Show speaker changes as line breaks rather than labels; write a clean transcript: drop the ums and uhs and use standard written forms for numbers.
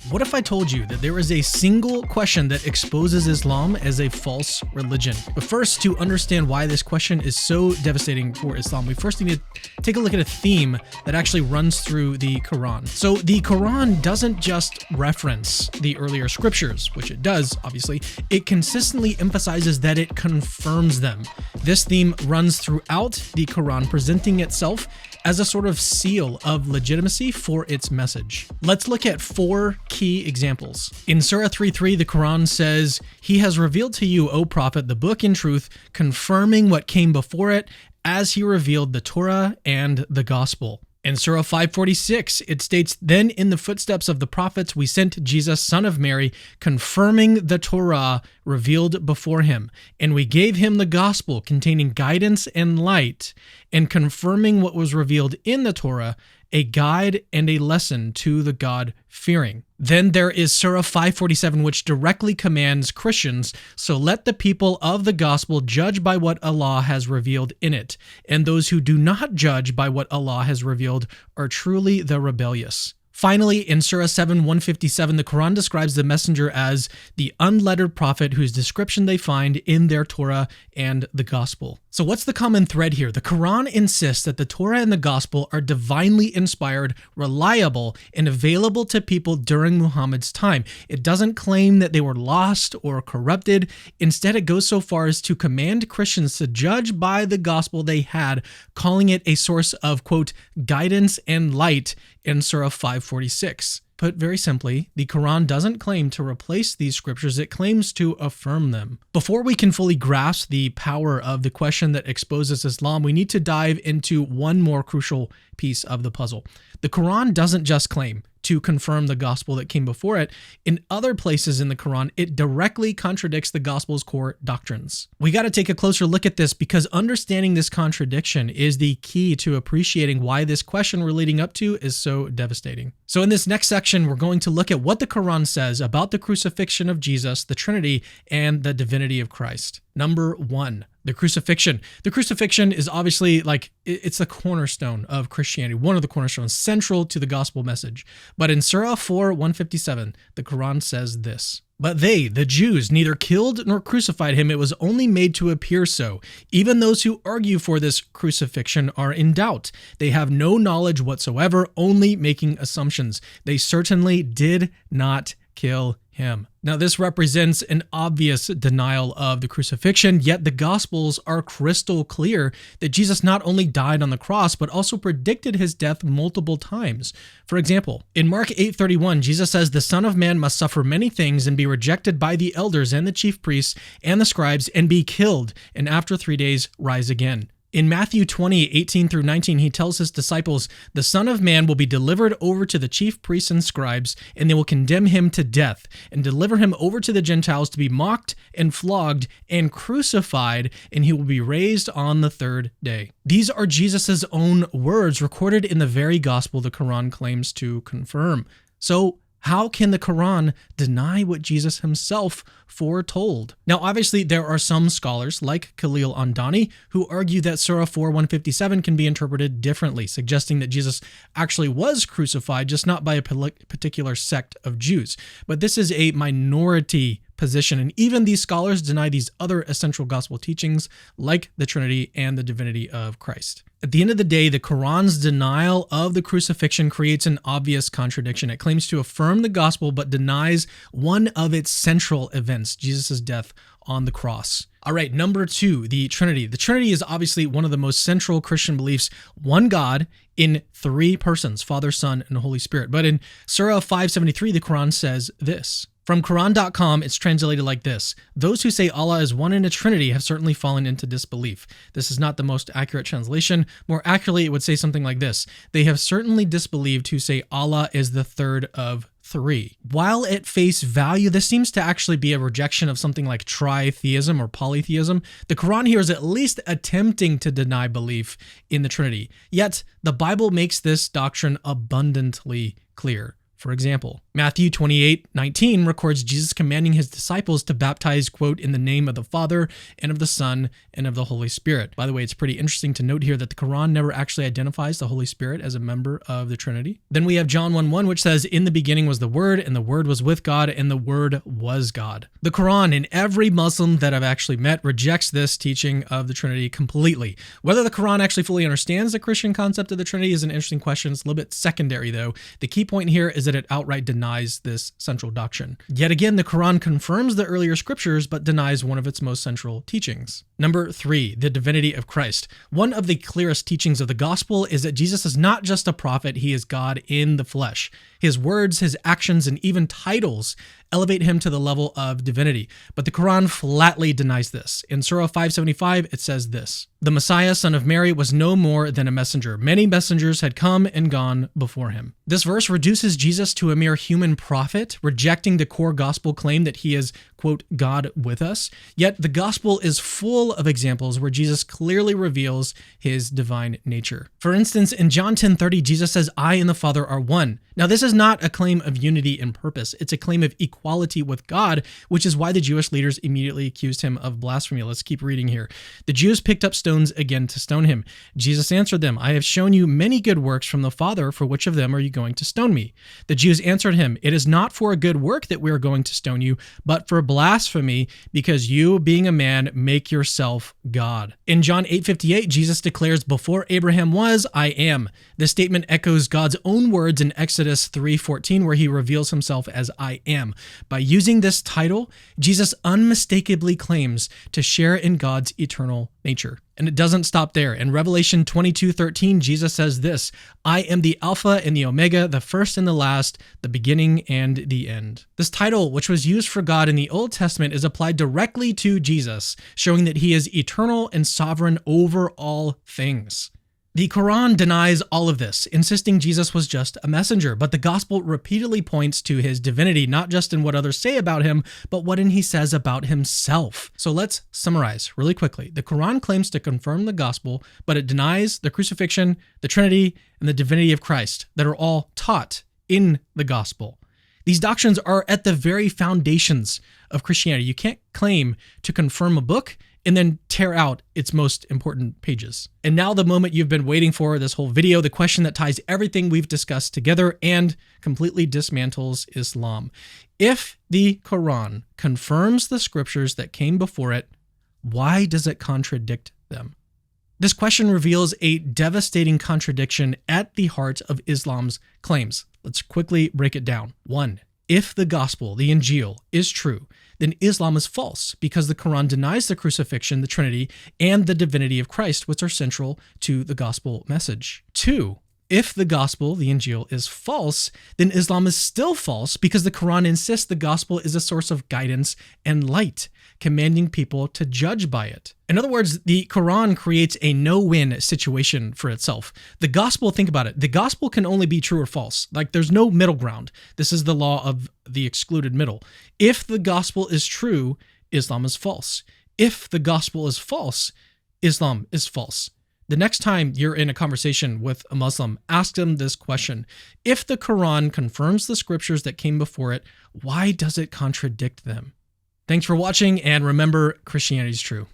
What if I told you that there is a single question that exposes Islam as a false religion? But first, to understand why this question is so devastating for Islam, we first need to take a look at a theme that actually runs through the Quran. So the Quran doesn't just reference the earlier scriptures, which it does, obviously. It consistently emphasizes that it confirms them. This theme runs throughout the Quran, presenting itself as a sort of seal of legitimacy for its message. Let's look at 4 key examples. In Surah 3:3, the Quran says, "He has revealed to you, O Prophet, the book in truth, confirming what came before it, as he revealed the Torah and the Gospel." In Surah 5:46, it states, "Then in the footsteps of the prophets we sent Jesus, son of Mary, confirming the Torah revealed before him. And we gave him the gospel containing guidance and light, and confirming what was revealed in the Torah, a guide and a lesson to the God-fearing." Then there is Surah 5:47, which directly commands Christians, "So let the people of the gospel judge by what Allah has revealed in it, and those who do not judge by what Allah has revealed are truly the rebellious." Finally, in Surah 7:157, the Quran describes the messenger as the unlettered prophet whose description they find in their Torah and the Gospel. So what's the common thread here? The Quran insists that the Torah and the Gospel are divinely inspired, reliable, and available to people during Muhammad's time. It doesn't claim that they were lost or corrupted. Instead, it goes so far as to command Christians to judge by the Gospel they had, calling it a source of, quote, guidance and light in Surah 5:46. Put very simply, the Quran doesn't claim to replace these scriptures, it claims to affirm them. Before we can fully grasp the power of the question that exposes Islam, we need to dive into one more crucial piece of the puzzle. The Quran doesn't just claim to confirm the gospel that came before it. In other places in the Quran, it directly contradicts the gospel's core doctrines. We got to take a closer look at this because understanding this contradiction is the key to appreciating why this question we're leading up to is so devastating. So in this next section, we're going to look at what the Quran says about the crucifixion of Jesus, the Trinity, and the divinity of Christ. Number 1. The crucifixion. The crucifixion is obviously it's the cornerstone of Christianity, one of the cornerstones, central to the gospel message. But in Surah 4:157, the Quran says this: "But they, the Jews, neither killed nor crucified him. It was only made to appear so. Even those who argue for this crucifixion are in doubt. They have no knowledge whatsoever, only making assumptions. They certainly did not kill him." Now, this represents an obvious denial of the crucifixion, yet the Gospels are crystal clear that Jesus not only died on the cross, but also predicted his death multiple times. For example, in Mark 8:31, Jesus says, "The Son of Man must suffer many things and be rejected by the elders and the chief priests and the scribes and be killed, and after 3 days rise again." In Matthew 20:18-19, he tells his disciples, "The Son of Man will be delivered over to the chief priests and scribes, and they will condemn him to death, and deliver him over to the Gentiles to be mocked and flogged and crucified, and he will be raised on the 3rd day." These are Jesus' own words recorded in the very gospel the Quran claims to confirm. So, how can the Quran deny what Jesus himself foretold? Now, obviously, there are some scholars, like Khalil Andani, who argue that Surah 4:157 can be interpreted differently, suggesting that Jesus actually was crucified, just not by a particular sect of Jews. But this is a minority position, and even these scholars deny these other essential gospel teachings, like the Trinity and the divinity of Christ. At the end of the day, the Quran's denial of the crucifixion creates an obvious contradiction. It claims to affirm the gospel, but denies one of its central events, Jesus' death on the cross. All right, number 2, the Trinity. The Trinity is obviously one of the most central Christian beliefs, one God in 3 persons, Father, Son, and Holy Spirit. But in Surah 5:73, the Quran says this. From Quran.com, it's translated like this: "Those who say Allah is one in a Trinity have certainly fallen into disbelief." This is not the most accurate translation. More accurately, it would say something like this: "They have certainly disbelieved who say Allah is the third of 3. While at face value, this seems to actually be a rejection of something like tritheism or polytheism. The Quran here is at least attempting to deny belief in the Trinity. Yet, the Bible makes this doctrine abundantly clear. For example, Matthew 28:19 records Jesus commanding his disciples to baptize, quote, in the name of the Father and of the Son and of the Holy Spirit. By the way, it's pretty interesting to note here that the Quran never actually identifies the Holy Spirit as a member of the Trinity. Then we have John 1:1, which says, in the beginning was the Word, and the Word was with God, and the Word was God. The Quran and every Muslim that I've actually met rejects this teaching of the Trinity completely. Whether the Quran actually fully understands the Christian concept of the Trinity is an interesting question. It's a little bit secondary, though. The key point here is that it outright denies this central doctrine. Yet again, the Quran confirms the earlier scriptures, but denies one of its most central teachings. Number 3, the divinity of Christ. One of the clearest teachings of the gospel is that Jesus is not just a prophet, he is God in the flesh. His words, his actions, and even titles elevate him to the level of divinity. But the Quran flatly denies this. In Surah 575, it says this: the Messiah, son of Mary, was no more than a messenger. Many messengers had come and gone before him. This verse reduces Jesus to a mere human prophet, rejecting the core gospel claim that he is, quote, God with us. Yet the gospel is full of examples where Jesus clearly reveals his divine nature. For instance, in John 10:30, Jesus says, I and the Father are one. Now, this is not a claim of unity in purpose. It's a claim of equality with God, which is why the Jewish leaders immediately accused him of blasphemy. Let's keep reading here. The Jews picked up stones again to stone him. Jesus answered them, I have shown you many good works from the Father. For which of them are you going to stone me? The Jews answered him, it is not for a good work that we are going to stone you, but for blasphemy, because you, being a man, make yourself God. In John 8:58, Jesus declares, before Abraham was, I am. This statement echoes God's own words in Exodus 3:14, where he reveals himself as I am. By using this title, Jesus unmistakably claims to share in God's eternal nature. And it doesn't stop there. In Revelation 22:13, Jesus says this: I am the Alpha and the Omega, the first and the last, the beginning and the end. This title, which was used for God in the Old Testament, is applied directly to Jesus, showing that he is eternal and sovereign over all things. The Quran denies all of this, insisting Jesus was just a messenger, but the gospel repeatedly points to his divinity, not just in what others say about him, but what he says about himself. So let's summarize really quickly. The Quran claims to confirm the gospel, but it denies the crucifixion, the Trinity, and the divinity of Christ that are all taught in the gospel. These doctrines are at the very foundations of Christianity. You can't claim to confirm a book and then tear out its most important pages. And now the moment you've been waiting for this whole video, the question that ties everything we've discussed together and completely dismantles Islam. If the Quran confirms the scriptures that came before it, why does it contradict them? This question reveals a devastating contradiction at the heart of Islam's claims. Let's quickly break it down. 1. If the gospel, the Injil, is true, then Islam is false because the Quran denies the crucifixion, the Trinity, and the divinity of Christ, which are central to the gospel message. 2. If the gospel, the Injil, is false, then Islam is still false because the Quran insists the gospel is a source of guidance and light, commanding people to judge by it. In other words, the Quran creates a no-win situation for itself. The gospel, think about it, the gospel can only be true or false. Like, there's no middle ground. This is the law of the excluded middle. If the gospel is true, Islam is false. If the gospel is false, Islam is false. The next time you're in a conversation with a Muslim, ask them this question. If the Quran confirms the scriptures that came before it, why does it contradict them? Thanks for watching, and remember, Christianity is true.